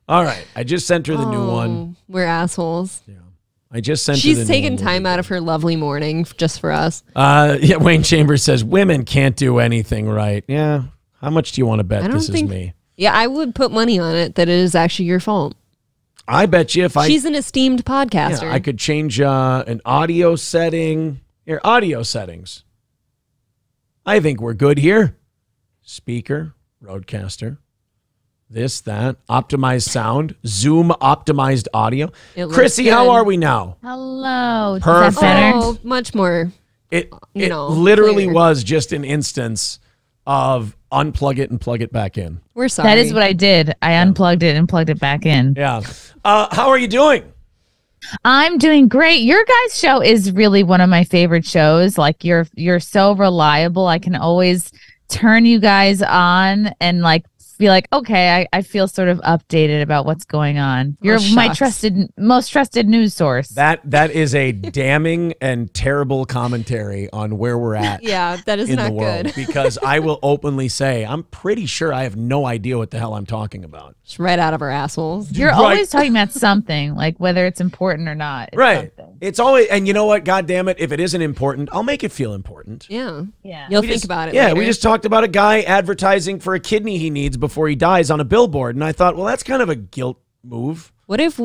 All right. I just sent her the new one. We're assholes. Yeah. I just sent her She's the new taken one. time out of her lovely morning just for us. Yeah, Wayne Chambers says women can't do anything right. Yeah. How much do you want to bet this is me? Yeah, I would put money on it that it is actually your fault. I bet you if She's an esteemed podcaster. Yeah, I could change an audio setting. Here, audio settings. I think we're good here. Speaker, Roadcaster. This, that, optimized sound, Zoom optimized audio. Chrissy, how are we now? Hello. Perfect. Is that better? Oh, much more. It literally was just an instance of unplug it and plug it back in. We're sorry. That is what I did. I unplugged it and plugged it back in. Yeah. How are you doing? I'm doing great. Your guys' show is really one of my favorite shows. Like you're so reliable. I can always turn you guys on and like be like, okay, I feel sort of updated about what's going on. You're my most trusted news source. That is a damning and terrible commentary on where we're at. Yeah, that is in not the world, good. because I will openly say I'm pretty sure I have no idea what the hell I'm talking about. It's right out of our assholes. You're always talking about something, like whether it's important or not. Right. Something. It's always, and you know what? God damn it. If it isn't important, I'll make it feel important. Yeah. Yeah. You'll think about it. Yeah. later. We just talked about a guy advertising for a kidney he needs before he dies on a billboard. And I thought, well, that's kind of a guilt move. What if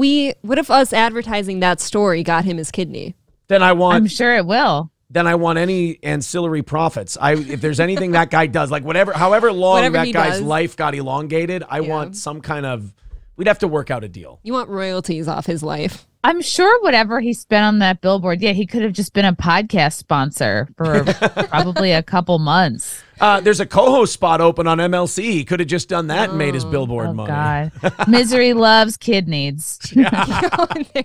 us advertising that story got him his kidney? I'm sure it will. Then I want any ancillary profits. If there's anything that guy does, like however long that guy's life got elongated, I want some kind of, we'd have to work out a deal. You want royalties off his life. I'm sure whatever he spent on that billboard, he could have just been a podcast sponsor for probably a couple months. There's a co-host spot open on MLC. He could have just done that and made his billboard money. God. Misery loves kid needs. There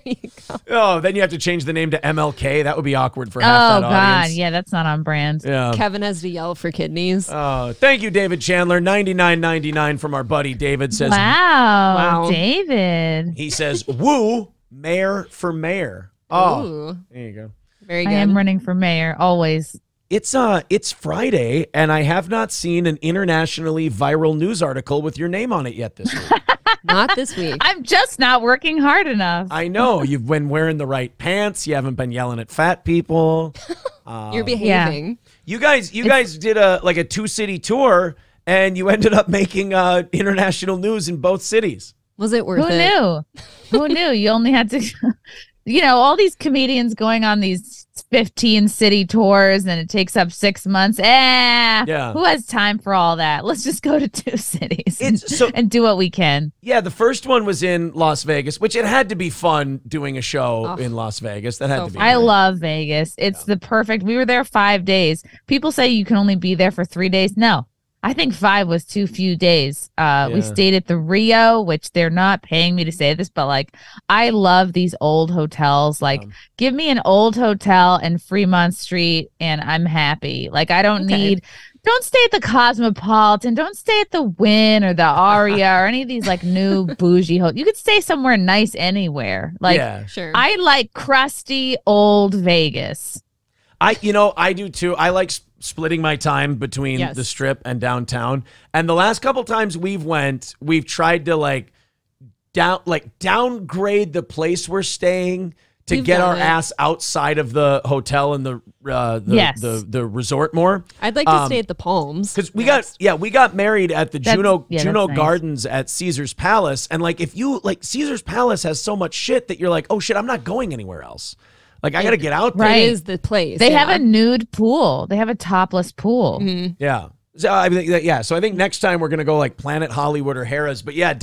you go. Oh, then you have to change the name to MLK. That would be awkward for half that audience. Yeah, that's not on brand. Yeah. Kevin has to yell for kidneys. Oh, thank you, David Chandler. $99.99 from our buddy David says. Wow. David. He says, "Woo, mayor for mayor." Oh, Ooh. There you go. Very good. I am running for mayor always. It's Friday, and I have not seen an internationally viral news article with your name on it yet this week. Not this week. I'm just not working hard enough. I know. You've been wearing the right pants. You haven't been yelling at fat people. You're behaving. You guys did a 2-city tour, and you ended up making international news in both cities. Was it worth Who it? knew? Who knew? You only had to, all these comedians going on these 15-city tours, and it takes up 6 months. Yeah. Who has time for all that? Let's just go to 2 cities and do what we can. Yeah, the first one was in Las Vegas, which it had to be fun doing a show in Las Vegas. That had to be. I love Vegas. It's the perfect. We were there 5 days. People say you can only be there for 3 days. No. I think 5 was too few days. We stayed at the Rio, which they're not paying me to say this, but like, I love these old hotels. Like, give me an old hotel in Fremont Street and I'm happy. Like, I don't don't stay at the Cosmopolitan. Don't stay at the Wynn or the Aria or any of these like new bougie hotels. You could stay somewhere nice anywhere. Like, sure. I like crusty old Vegas. I do too. I like splitting my time between the Strip and downtown. And the last couple times we've tried to downgrade the place we're staying to get our ass outside of the hotel and the resort more. I'd like to stay at the Palms because we got married at the Juno Gardens at Caesar's Palace, and like if you like Caesar's Palace has so much shit that you're like, oh shit, I'm not going anywhere else. Like, I got to get out there. Right. It is the place. They have a nude pool. They have a topless pool. Mm-hmm. Yeah. So I think next time we're going to go like Planet Hollywood or Harrah's. But yeah,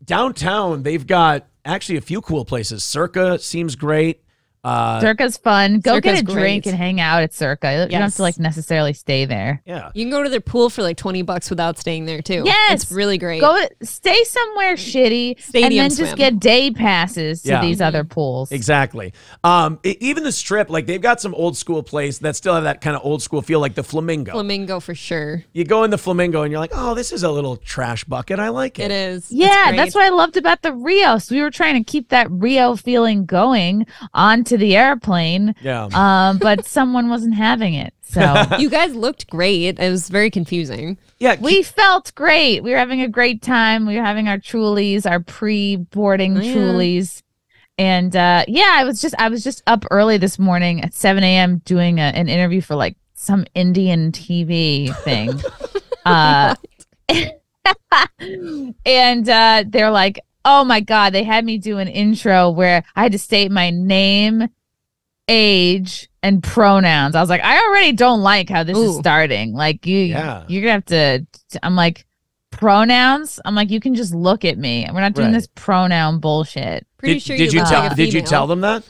downtown, they've got actually a few cool places. Circa seems great. Circa's fun. Go Circa's get a drink and hang out at Circa. You don't have to like necessarily stay there. Yeah. You can go to their pool for like $20 without staying there too. Yes. It's really great. Go stay somewhere shitty and then just get day passes to these other pools. Exactly. Even the Strip, like they've got some old school place that still have that kind of old school feel, like the Flamingo. Flamingo for sure. You go in the Flamingo and you're like, oh, this is a little trash bucket. I like it. It is. Yeah, that's what I loved about the Rio. So we were trying to keep that Rio feeling going onto to the airplane. Yeah. But someone wasn't having it. So You guys looked great. It was very confusing. Yeah. we felt great. We were having a great time. We were having our Trulies, our pre-boarding Trulies. And I was just up early this morning at 7 a.m. doing an interview for like some Indian TV thing. And they're like, oh my God, they had me do an intro where I had to state my name, age, and pronouns. I was like, I already don't like how this is starting. Like you're gonna have to. I'm like, pronouns. I'm like, you can just look at me. We're not doing this pronoun bullshit. Pretty sure did you tell them that?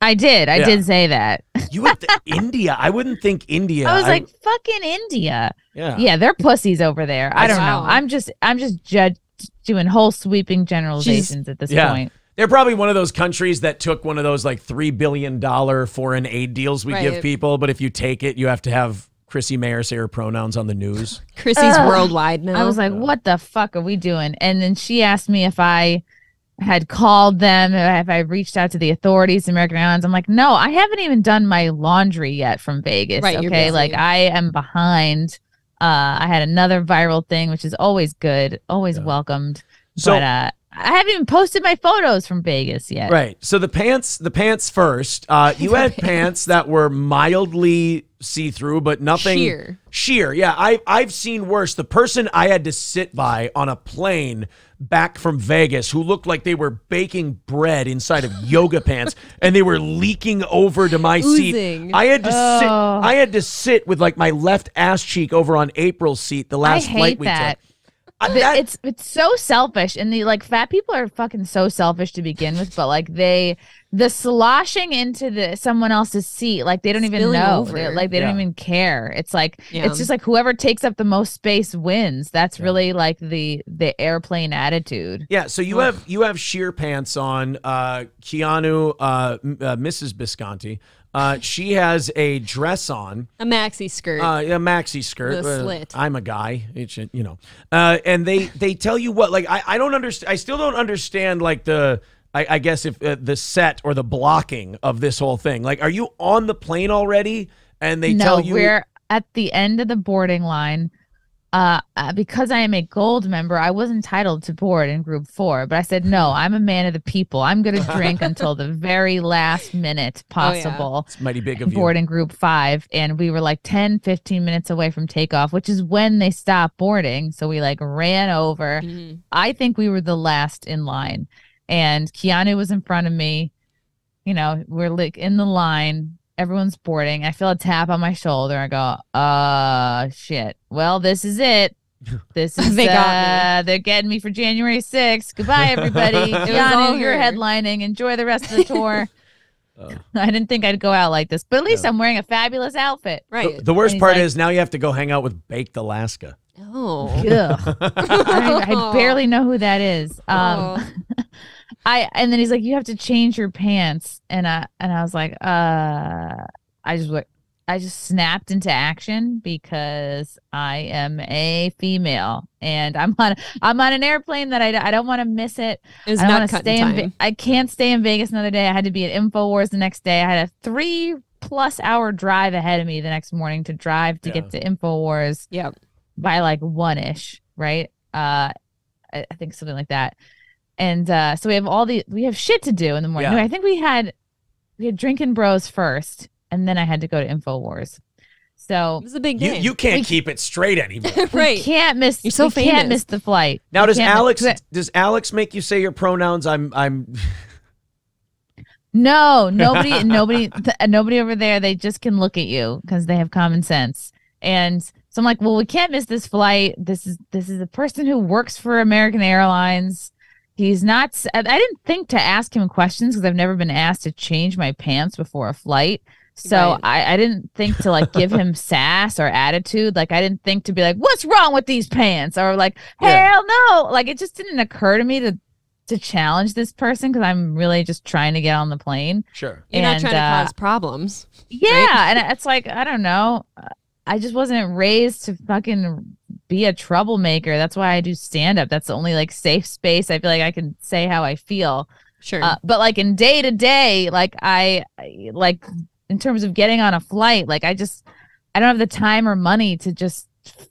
I did. I did say that. You went to India. I wouldn't think India. I was like, fucking India. Yeah. Yeah, they're pussies over there. I don't know. I'm just doing whole sweeping generalizations at this point. They're probably one of those countries that took one of those like $3 billion foreign aid deals we give people. But if you take it, you have to have Chrissie Mayr say her pronouns on the news. Chrissie's worldwide now. I was like, what the fuck are we doing? And then she asked me if I had called them, if I reached out to the authorities, American Airlines. I'm like, no, I haven't even done my laundry yet from Vegas. Right, okay, like I am behind. I had another viral thing, which is always good, always welcomed. So, but I haven't even posted my photos from Vegas yet. Right. So the pants first. You had pants that were mildly see-through, but nothing sheer. Yeah, I've seen worse. The person I had to sit by on a plane back from Vegas who looked like they were baking bread inside of yoga pants and they were leaking over to my seat. I had to sit with like my left ass cheek over on April's seat the last flight we took. It's so selfish, and the like fat people are fucking so selfish to begin with, but like the sloshing into someone else's seat, like they don't even know. They don't even care. It's like it's just like whoever takes up the most space wins. That's really like the airplane attitude. Yeah, so you have sheer pants on. Keanu, Mrs. Bisconti. She has a dress on. A maxi skirt. A maxi skirt. The slit. I'm a guy. It should, and they tell you what, like, I don't understand. I still don't understand, like, I guess if the set or the blocking of this whole thing. Like, are you on the plane already? And they tell you. We're at the end of the boarding line. Because I am a gold member, I was entitled to board in group 4, but I said, no, I'm a man of the people. I'm going to drink until the very last minute possible. It's mighty big of you. Board in group 5. And we were like 10, 15 minutes away from takeoff, which is when they stopped boarding. So we like ran over. I think we were the last in line, and Keanu was in front of me. We're like in the line. Everyone's boarding. I feel a tap on my shoulder. I go, shit. Well, this is it. This is they got me. They're getting me for January 6th. Goodbye, everybody. Keanu, you're headlining. Enjoy the rest of the tour. I didn't think I'd go out like this, but at least I'm wearing a fabulous outfit. Right. The worst part is now you have to go hang out with Baked Alaska. Oh. I barely know who that is. And then he's like, you have to change your pants, and I was like, I just snapped into action because I am a female and I'm on an airplane that I don't want to miss it. It's not cutting time. I can't stay in Vegas another day. I had to be at InfoWars the next day. I had a 3+ hour drive ahead of me the next morning to drive to get to InfoWars. Yep. By like 1-ish, right? I think something like that. And so we have shit to do in the morning. Yeah. No, I think we had Drinking Bros first, and then I had to go to InfoWars. So it was a big day. You can't keep it straight anymore. Right. We can't miss. You're so famous. Can't miss the flight. Now, does Alex make you say your pronouns? I'm. No, nobody over there. They just can look at you because they have common sense. And so I'm like, well, we can't miss this flight. This is a person who works for American Airlines. He's not. I didn't think to ask him questions because I've never been asked to change my pants before a flight. So I didn't think to like give him sass or attitude. Like I didn't think to be like, what's wrong with these pants? Or like, hell no. Like it just didn't occur to me to challenge this person because I'm really just trying to get on the plane. Sure. You're not trying to cause problems. Yeah. Right? And it's like, I don't know. I just wasn't raised to fucking be a troublemaker. That's why I do stand up. That's the only like safe space I feel like I can say how I feel. Sure. But like in day to day, like I like in terms of getting on a flight, like I don't have the time or money to just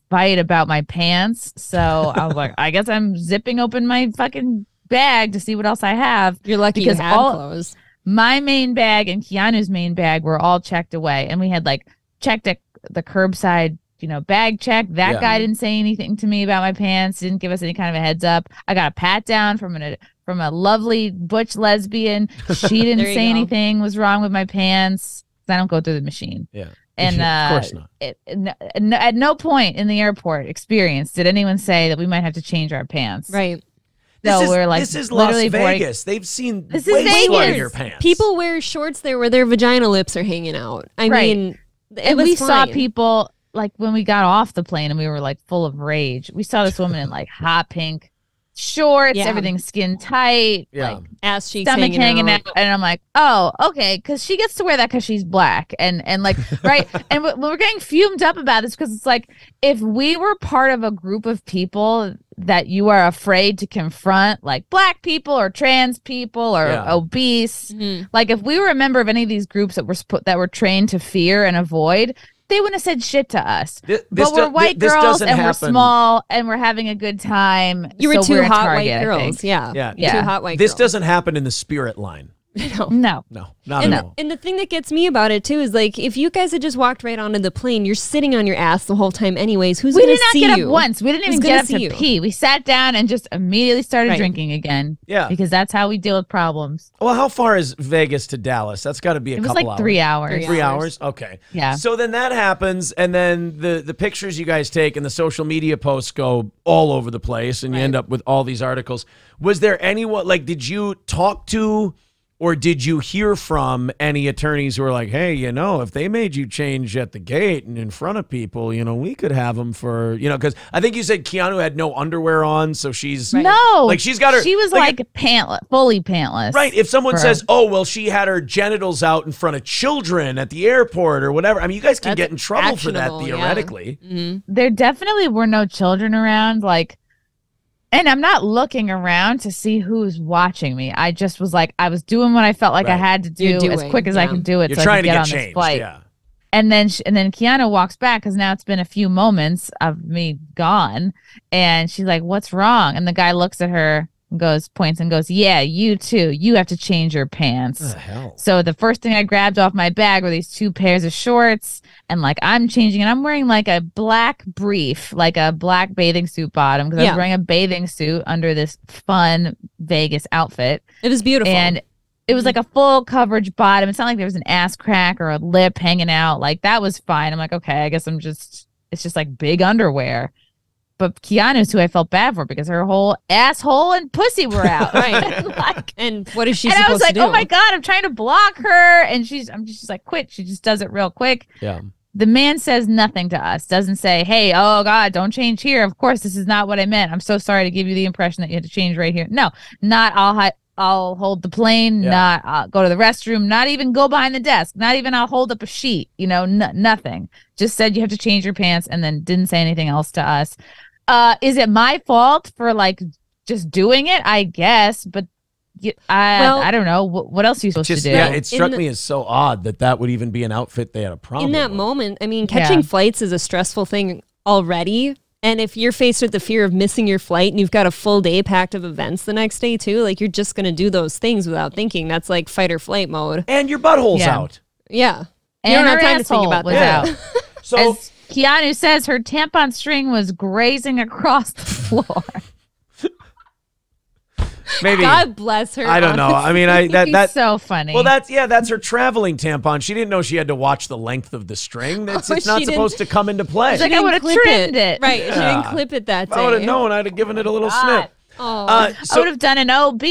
fight about my pants. So I was like, I guess I'm zipping open my fucking bag to see what else I have. You're lucky because you had clothes. My main bag and Keanu's main bag were all checked away, and we had like checked the curbside, bag check. That guy didn't say anything to me about my pants, didn't give us any kind of a heads up. I got a pat down from a lovely butch lesbian. She didn't say anything was wrong with my pants. I don't go through the machine. Yeah. And of course not. At no point in the airport experience did anyone say that we might have to change our pants. Right. So we're like, this is Las Vegas. They've seen this way is Vegas. sluttier pants. People wear shorts there where their vagina lips are hanging out. I mean, we saw people like when we got off the plane and we were like full of rage. We saw this woman in like hot pink shorts, everything skin tight, like ass cheeks, stomach hanging out. And I'm like, oh, okay, because she gets to wear that because she's black, and like right. And we're getting fumed up about this because it's like if we were part of a group of people that you are afraid to confront, like black people or trans people or obese, like if we were a member of any of these groups that were trained to fear and avoid, they wouldn't have said shit to us. But we're white girls and we're small and we're having a good time. You were so two we're hot Target, white girls. Yeah. Two hot white girls. This doesn't happen in the Spirit line. No, not at all. And the thing that gets me about it too is like if you guys had just walked right onto the plane, you're sitting on your ass the whole time anyways. Who's going to see you? We did not get up once. We didn't even get up to pee. We sat down and just immediately started drinking again. Yeah, because that's how we deal with problems. Well, how far is Vegas to Dallas? That's got to be a couple hours. It was like 3 hours. 3 hours? Okay. Yeah. So then that happens, and then the pictures you guys take and the social media posts go all over the place, and you end up with all these articles. Was there anyone, like, did you talk to or did you hear from any attorneys who were like, hey, if they made you change at the gate and in front of people, we could have them for, because I think you said Keanu had no underwear on. So she's she's got her. She was like pantless, fully pantless. Right. If someone says, oh, well, she had her genitals out in front of children at the airport or whatever. I mean, you guys can get in trouble for that theoretically. Yeah. Mm-hmm. There definitely were no children around. And I'm not looking around to see who's watching me. I just was like, I was doing what I felt like I had to do as quick as I could do it. You're so trying I could get on changed, this flight. yeah. And then Keanu walks back because now it's been a few moments of me gone. And she's like, what's wrong? And the guy looks at her and points and goes, yeah, you too. You have to change your pants. What the hell? So the first thing I grabbed off my bag were these 2 pairs of shorts. And I'm changing, and I'm wearing like a black brief, like a black bathing suit bottom, because I was wearing a bathing suit under this fun Vegas outfit. It was beautiful. And it was like a full coverage bottom. It's not like there was an ass crack or a lip hanging out. Like that was fine. I'm like, okay, I guess it's just like big underwear. But Keanu's who I felt bad for because her whole asshole and pussy were out. Right. And what is she supposed to do? And I was like, oh my God, I'm trying to block her. And I'm just like, quit. She just does it real quick. Yeah. The man says nothing to us, doesn't say, hey, oh God, don't change here. Of course, this is not what I meant. I'm so sorry to give you the impression that you had to change right here. No, not I'll hold the plane, not I'll go to the restroom, not even go behind the desk, not even I'll hold up a sheet, nothing. Just said you have to change your pants and then didn't say anything else to us. Is it my fault for just doing it? I guess, but I don't know. What else are you supposed to do? Yeah, it struck me as so odd that would even be an outfit they had a problem in that with. moment. I mean, catching flights is a stressful thing already. And if you're faced with the fear of missing your flight and you've got a full day packed of events the next day too, you're just going to do those things without thinking. That's like fight or flight mode. And your butthole's out. Yeah. And you don't her have time to think asshole about was that. out. So as Keanu says, her tampon string was grazing across the floor. Maybe. God bless her. I don't know. I mean, that's so funny. Well, that's her traveling tampon. She didn't know she had to watch the length of the string. It's not supposed to come into play. She's like, I would have trimmed it. Right. She didn't clip it that day. If I would have known, I'd have given it a little snip. Oh. I would have done an OB.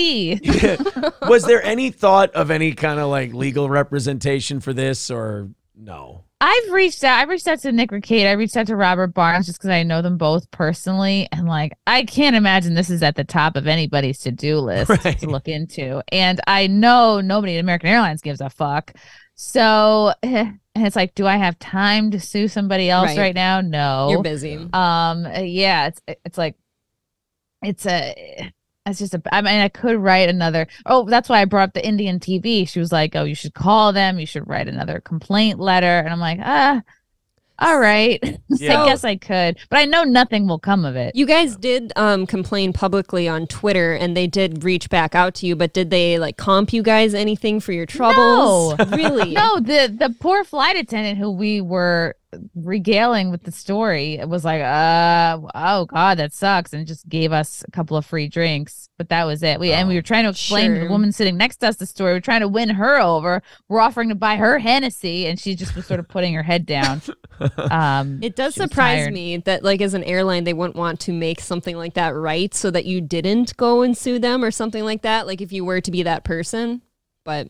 Was there any thought of any kind of legal representation for this or no? I've reached out. I reached out to Nick Ricade. I reached out to Robert Barnes just because I know them both personally. And I can't imagine this is at the top of anybody's to-do list to look into. And I know nobody at American Airlines gives a fuck. So, and it's like, do I have time to sue somebody else right now? No. You're busy. Yeah, it's like, it's It's just I mean, I could write another. Oh, that's why I brought up the Indian TV. She was like, "Oh, you should call them. You should write another complaint letter." And I'm like, all right. Yeah. I guess I could, but I know nothing will come of it. You guys did complain publicly on Twitter, and they did reach back out to you, but did they like comp you guys anything for your troubles? No. Really? No, the poor flight attendant who we were regaling with the story was like, oh God, that sucks, and just gave us a couple of free drinks. But that was it. And we were trying to explain to the woman sitting next to us the story. We're trying to win her over. We're offering to buy her Hennessy, and she just was sort of putting her head down. It does surprise me that, like, as an airline, they wouldn't want to make something like that right so that you didn't go and sue them or something like that. Like, if you were to be that person, but.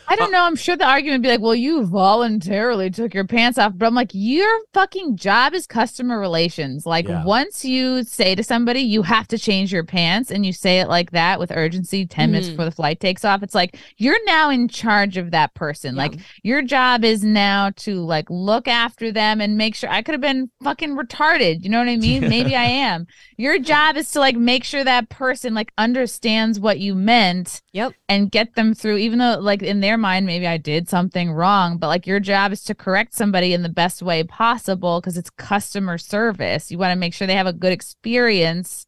I don't know. I'm sure the argument would be like, well, you voluntarily took your pants off. But I'm like, your fucking job is customer relations. Like, once you say to somebody, you have to change your pants, and you say it like that with urgency 10 minutes before the flight takes off, it's like, you're now in charge of that person. Like, your job is now to, like, look after them and make sure. I could have been fucking retarded. You know what I mean? Maybe I am. Your job is to, like, make sure that person, like, understands what you meant and get them through, even though, like, in their mind, maybe I did something wrong, but like, your job is to correct somebody in the best way possible because it's customer service. You want to make sure they have a good experience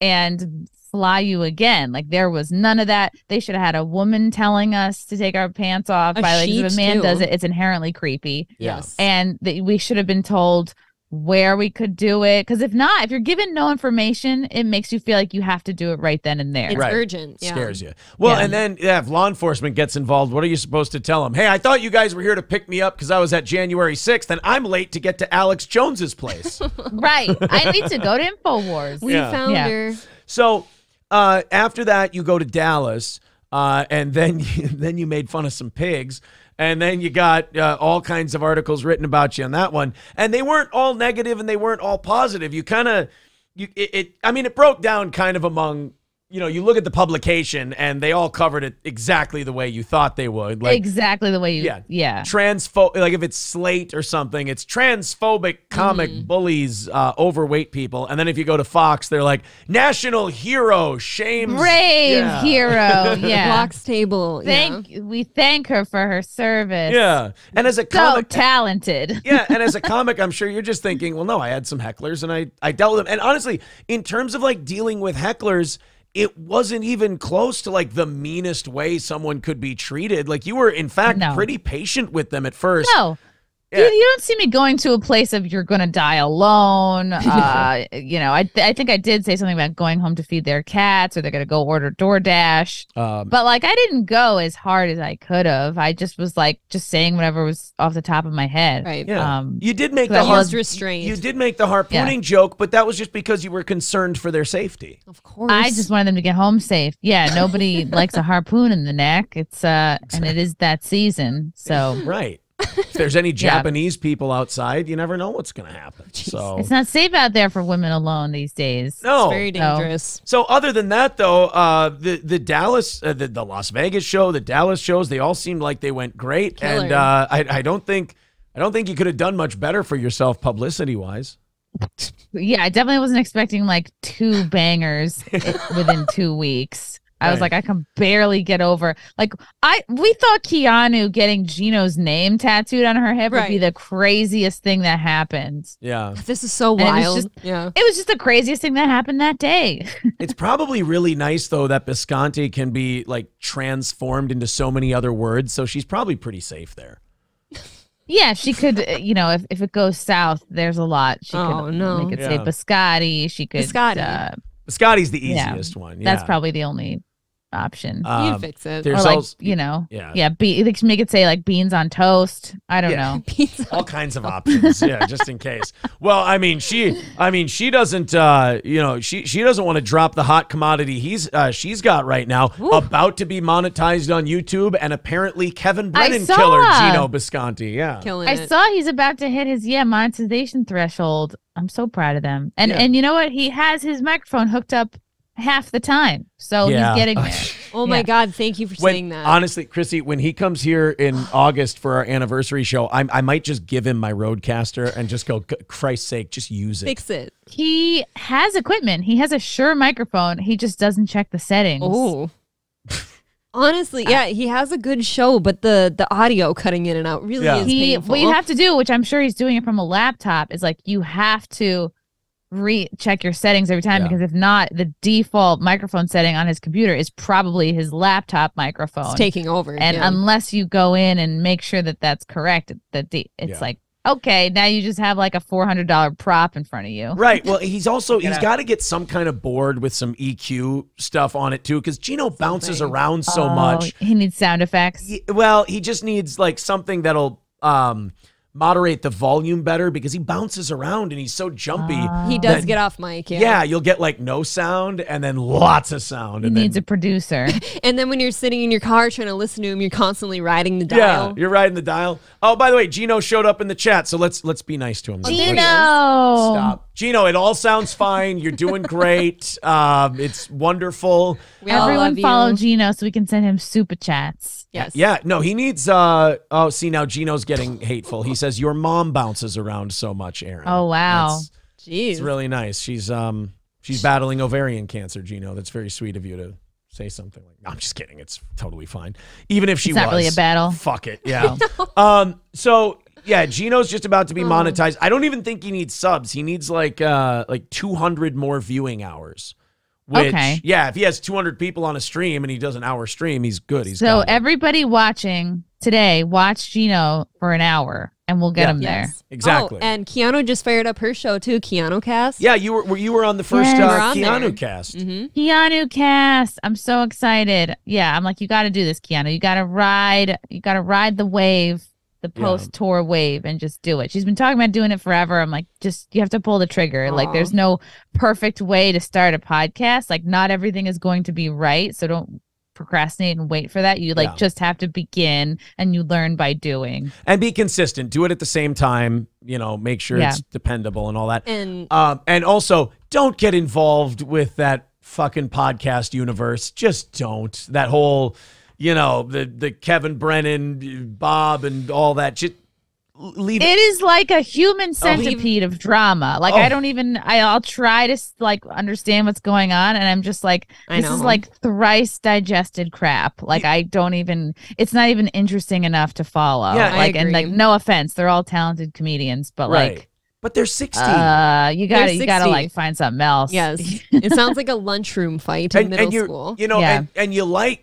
and fly you again. Like, there was none of that. They should have had a woman telling us to take our pants off. If a man does it, it's inherently creepy. Yes. And we should have been told where we could do it, because if not, if you're given no information, it makes you feel like you have to do it right then and there. It's urgent. Scares you. Well, and then if law enforcement gets involved, what are you supposed to tell them? Hey, I thought you guys were here to pick me up because I was at January 6th and I'm late to get to Alex Jones's place. Right. I need to go to InfoWars. We found her. So after that, you go to Dallas, and then you made fun of some pigs. And then you got all kinds of articles written about you on that one. And they weren't all negative and they weren't all positive. You kind of, it broke down kind of among, you look at the publication and they all covered it exactly the way you thought they would. Like, exactly the way you, like if it's Slate or something, it's transphobic comic bullies overweight people. And then if you go to Fox, they're like, national hero, shames. Brave hero, Blocks table. We thank her for her service. Yeah. And as a comic. So talented. Yeah. And as a comic, I'm sure you're just thinking, well, no, I had some hecklers and I dealt with them. And honestly, in terms of like dealing with hecklers, it wasn't even close to like the meanest way someone could be treated. Like, you were, in fact, pretty patient with them at first. No. Yeah. You don't see me going to a place of you're going to die alone. I think I did say something about going home to feed their cats, or they're going to go order DoorDash. But like, I didn't go as hard as I could have. I just was like, just saying whatever was off the top of my head. Right. Yeah. You did make restraint. You did make the harpooning joke, but that was just because you were concerned for their safety. Of course. I just wanted them to get home safe. Yeah. Nobody likes a harpoon in the neck. It's and it is that season. So right. If there's any Japanese people outside, you never know what's going to happen. So it's not safe out there for women alone these days. No, it's very dangerous. So other than that, though, the Dallas, the Las Vegas show, the Dallas shows, they all seemed like they went great. Killer. And I don't think you could have done much better for yourself publicity wise. Yeah, I definitely wasn't expecting like 2 bangers within 2 weeks. I was like, I can barely get over. Like, we thought Keanu getting Gino's name tattooed on her hip would be the craziest thing that happened. Yeah. This is so wild. It was just the craziest thing that happened that day. It's probably really nice, though, that Bisconti can be like transformed into so many other words. So she's probably pretty safe there. Yeah, she could, if it goes south, there's a lot. She could make it say Biscotti. She could. Biscotti. Biscotti's the easiest one. Yeah. That's probably the only option. You fix it. There's or like, also, they can make it say like beans on toast. I don't know. All kinds of options. Yeah, just in case. Well, she doesn't she doesn't want to drop the hot commodity she's got right now. Ooh. About to be monetized on YouTube, and apparently Kevin Brennan killer Gino Bisconti. Yeah. I saw he's about to hit his monetization threshold. I'm so proud of them. And you know what? He has his microphone hooked up half the time. So Yeah. he's getting there. Oh my God. Thank you for saying that. Honestly, Chrissy, when he comes here in August for our anniversary show, I might just give him my Rodecaster and just go, Christ's sake, just use it. Fix it. He has equipment. He has a Shure microphone. He just doesn't check the settings. Oh. Honestly, yeah, he has a good show, but the audio cutting in and out really is painful. What you have to do, which I'm sure he's doing it from a laptop, is like you have to recheck your settings every time, because if not, the default microphone setting on his computer is probably his laptop microphone. It's taking over. And unless you go in and make sure that that's correct, it's like, okay, now you just have like a $400 prop in front of you. Right. Well, he's got to get some kind of board with some EQ stuff on it too, because Gino bounces around so much. He needs sound effects. He just needs like something that'll moderate the volume better, because he bounces around and he's so jumpy. He does get off mic. Yeah, you'll get like no sound and then lots of sound. He needs a producer. And then when you're sitting in your car trying to listen to him, you're constantly riding the dial. Yeah, you're riding the dial. Oh, by the way, Gino showed up in the chat, so let's be nice to him. Gino! Stop. Gino, it all sounds fine. You're doing great. It's wonderful. Everyone follow Gino so we can send him super chats. Yes. Yeah, no, he needs see, now Gino's getting hateful. He says your mom bounces around so much, Aaron. Oh, wow. Jeez. It's really nice. She's battling ovarian cancer, Gino. That's very sweet of you to say something like, no, I'm just kidding. It's totally fine. Even if she it's not really a battle. Fuck it. Yeah. So yeah, Gino's just about to be monetized. I don't even think he needs subs. He needs like 200 more viewing hours. Which, yeah, if he has 200 people on a stream and he does an hour stream, he's good. So everybody watching today, watch Gino for an hour, and we'll get him there. Exactly. Oh, and Keanu just fired up her show too, Keanu Cast. Yeah, you were on the first Keanu Cast. Mm-hmm. Keanu Cast. I'm so excited. Yeah, I'm like, you got to do this, Keanu. You got to ride the wave. The post-tour wave, and just do it. She's been talking about doing it forever. I'm like, you have to pull the trigger. Aww. Like, there's no perfect way to start a podcast. Like, not everything is going to be right. So don't procrastinate and wait for that. You just have to begin, and you learn by doing. And be consistent. Do it at the same time. Make sure it's dependable and all that. And also, don't get involved with that fucking podcast universe. Just don't. That whole... the Kevin Brennan, Bob, and all that. Just leave it. It is like a human centipede of drama. Like, I'll try to like understand what's going on, and I'm just like, this is like thrice digested crap. Like, it's not even interesting enough to follow. Yeah, like, and like, no offense, they're all talented comedians, but like. But they're 60. You gotta like find something else. Yes. It sounds like a lunchroom fight in middle school. And you like,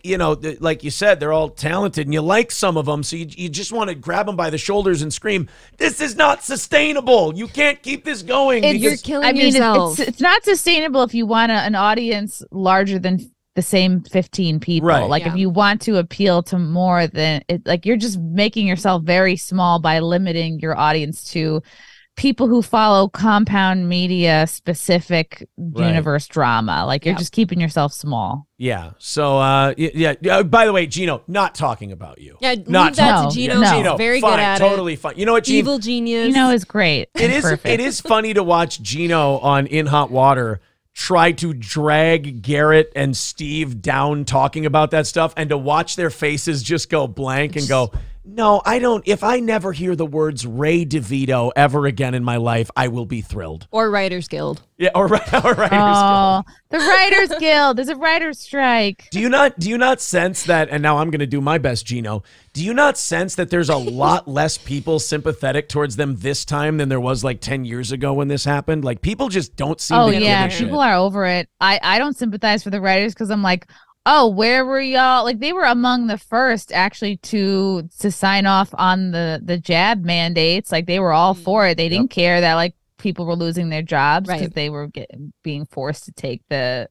like you said, they're all talented, and you like some of them, so you just want to grab them by the shoulders and scream, "This is not sustainable. You can't keep this going." You're killing yourself. It's not sustainable if you want an audience larger than the same 15 people. Right. Like, if you want to appeal to more than it, like, you're just making yourself very small by limiting your audience to people who follow compound media specific universe drama. Like, you're just keeping yourself small. Yeah. So, by the way, Gino, not talking about you. Yeah, leave that to Gino. Gino, very fine, good at totally it. Fine. You know what, Gino? Evil genius. Gino is great. It is funny to watch Gino on In Hot Water try to drag Garrett and Steve down talking about that stuff, and to watch their faces just go blank and go, no, I don't. If I never hear the words Ray DeVito ever again in my life, I will be thrilled. Or Writers Guild. Yeah, or Writers Guild. The Writers Guild. There's a writer's strike. Do you not sense that, and now I'm going to do my best, Gino, do you not sense that there's a lot less people sympathetic towards them this time than there was like 10 years ago when this happened? Like, people just don't seem to give a shit. People are over it. I don't sympathize for the writers, because I'm like, oh, where were y'all? Like, they were among the first actually to sign off on the jab mandates. Like, they were all for it. They didn't care that like people were losing their jobs because they were being forced to take the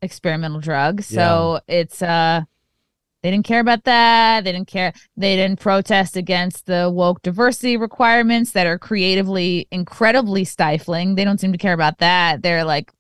experimental drugs. So it's they didn't care about that. They didn't care. They didn't protest against the woke diversity requirements that are creatively incredibly stifling. They don't seem to care about that. They're like,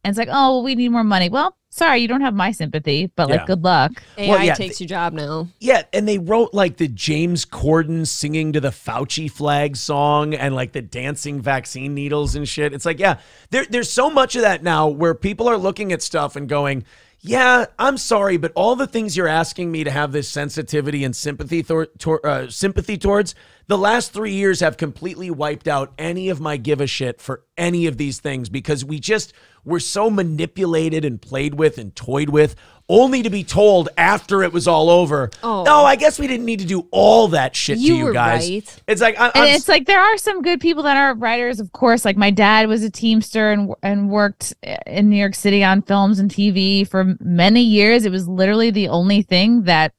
and it's like, oh, well, we need more money. Well, sorry, you don't have my sympathy, but like, good luck. AI takes your job now. Yeah, and they wrote like the James Corden singing to the Fauci flag song and like the dancing vaccine needles and shit. It's like, yeah, there's so much of that now where people are looking at stuff and going, yeah, I'm sorry, but all the things you're asking me to have this sensitivity and sympathy towards, the last 3 years have completely wiped out any of my give a shit for any of these things because we're so manipulated and played with and toyed with, only to be told after it was all over, no, I guess we didn't need to do all that shit to you guys. Right. It's like, it's like there are some good people that are writers, of course. Like my dad was a Teamster and worked in New York City on films and TV for many years. It was literally the only thing that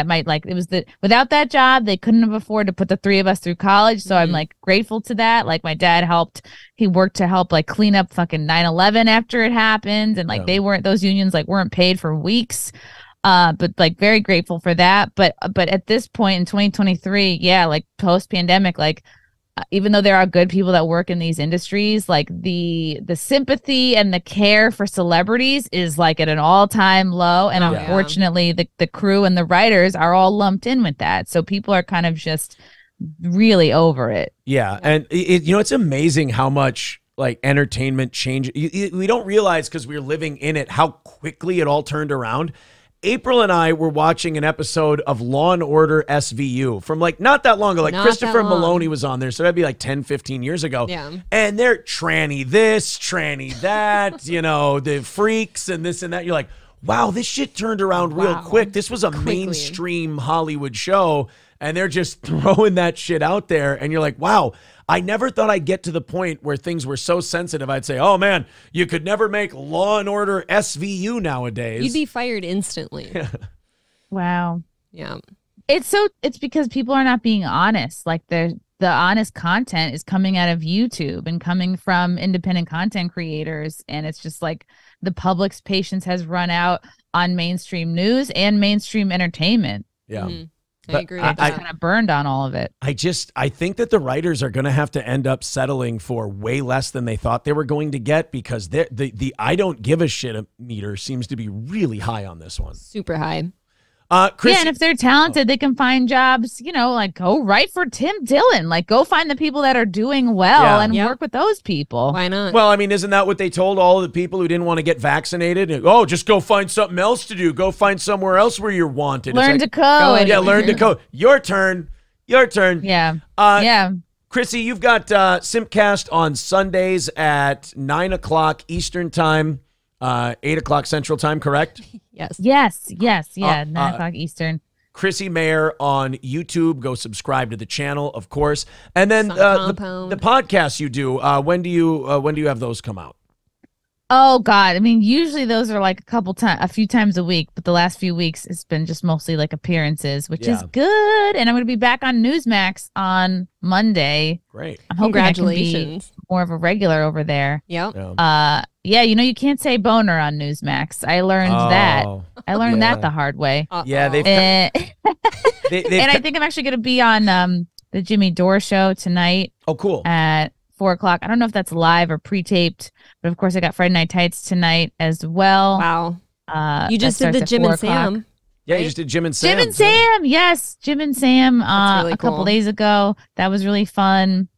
might, like, it was without that job, they couldn't have afforded to put the three of us through college. So I'm like grateful to that. Like my dad he worked to help like clean up fucking 9/11 after it happened. And like those unions like weren't paid for weeks. But like very grateful for that. But at this point in 2023, yeah, like post pandemic, like even though there are good people that work in these industries, like the sympathy and the care for celebrities is like at an all-time low. And unfortunately, the crew and the writers are all lumped in with that. So people are kind of just really over it. Yeah. And it's amazing how much like entertainment change. We don't realize because we're living in it, how quickly it all turned around. April and I were watching an episode of Law & Order SVU from like not that long ago. Like Christopher Maloney was on there. So that'd be like 10, 15 years ago. Yeah. And they're tranny this, tranny that, the freaks and this and that. You're like, wow, this shit turned around real quick. This was a mainstream Hollywood show. And they're just throwing that shit out there. And you're like, wow, I never thought I'd get to the point where things were so sensitive. I'd say, oh, man, you could never make Law & Order SVU nowadays. You'd be fired instantly. Wow. Yeah. It's because people are not being honest. Like the honest content is coming out of YouTube and coming from independent content creators. And it's just like the public's patience has run out on mainstream news and mainstream entertainment. Yeah. I agree. I kind of burned on all of it. I think that the writers are going to have to end up settling for way less than they thought they were going to get because the I don't give a shit meter seems to be really high on this one. Super high. Chrissie, and if they're talented, they can find jobs, like go write for Tim Dillon, like go find the people that are doing well and work with those people. Why not? Well, I mean, isn't that what they told all of the people who didn't want to get vaccinated? Oh, just go find something else to do. Go find somewhere else where you're wanted. Learn to code. Yeah, learn to code. Your turn. Yeah. Chrissie, you've got Simpcast on Sundays at 9 o'clock Eastern time, 8 o'clock Central time, correct? Yes. Yeah. 9 o'clock Eastern. Chrissie Mayr on YouTube. Go subscribe to the channel, of course. And then the podcasts you do. When do you have those come out? Oh God. I mean, usually those are like a few times a week, but the last few weeks it's been just mostly like appearances, which is good. And I'm going to be back on Newsmax on Monday. Great. I'm hoping Congratulations. I can be more of a regular over there. Yep. Yeah. You can't say boner on Newsmax. I learned that. I learned that the hard way. Yeah. And I think I'm actually going to be on the Jimmy Dore show tonight. Oh, cool. At 4 o'clock. I don't know if that's live or pre-taped, but of course I got Friday Night Tights tonight as well. Wow. You just did the Jim and Sam. Yeah, you just did Jim and Sam. Jim and Sam. Yes. Jim and Sam really a couple days ago. That was really fun.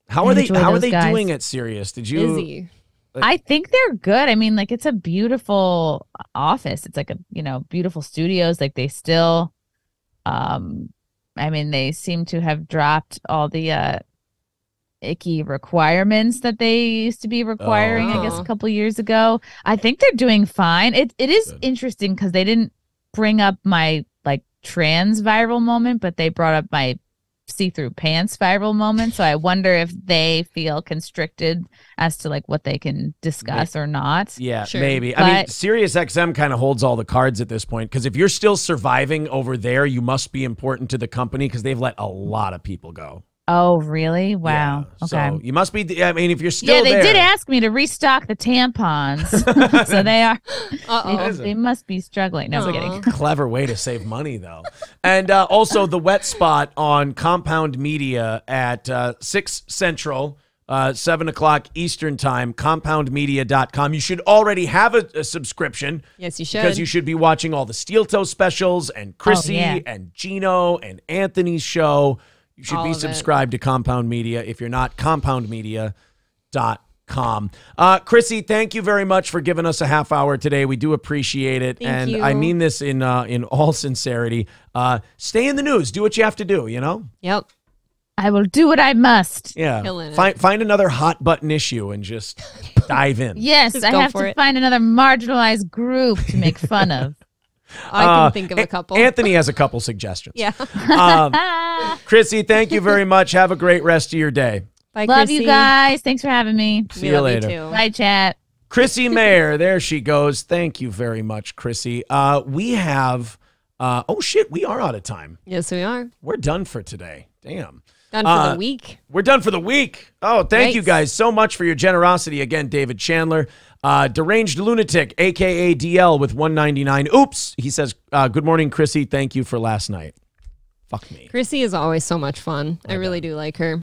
How are they doing at Sirius? Did you Busy. I think they're good. I mean, like it's a beautiful office. It's like beautiful studios. Like they still they seem to have dropped all the icky requirements that they used to be requiring, I guess, a couple years ago. I think they're doing fine. It is good. Interesting because they didn't bring up my like trans viral moment, but they brought up my see-through pants viral moment. So I wonder if they feel constricted as to like what they can discuss or not. Yeah, sure. Maybe. I mean, SiriusXM kind of holds all the cards at this point because if you're still surviving over there, you must be important to the company because they've let a lot of people go. Oh, really? Wow. Yeah, okay. So you must be, I mean, if you're still there. Yeah, they did ask me to restock the tampons. So they are, they must be struggling. No, I'm kidding. Clever way to save money, though. And also the wet spot on Compound Media at 6 Central, 7 o'clock Eastern time, compoundmedia.com. You should already have a subscription. Yes, you should. Because you should be watching all the Steel Toe specials and Chrissy yeah. and Gino and Anthony's show. You should All be of it. subscribed to Compound Media. If you're not, compoundmedia.com. Chrissy, thank you very much for giving us a half hour today. We do appreciate it. Thank you. I mean this in all sincerity. Stay in the news. Do what you have to do, you know? Yep. I will do what I must. Yeah. Killing it. Find another hot button issue and just dive in. Yes, Just I go have for to it. find another marginalized group to make fun of. I can think of a couple. Anthony has a couple suggestions. Yeah. Chrissy, thank you very much. Have a great rest of your day. Bye, Love Chrissy. you guys. Thanks for having me. See We you love later. You too. Bye, chat. Chrissie Mayr, there she goes. Thank you very much, Chrissy. We have, oh shit, we are out of time. Yes, we are. We're done for today. Damn. Done for the week. We're done for the week. Oh, thank you Nice. guys so much for your generosity. Again, David Chandler, Deranged Lunatic, a.k.a. DL with 199. Oops. He says, good morning, Chrissy. Thank you for last night. Fuck me. Chrissy is always so much fun. I really do like her.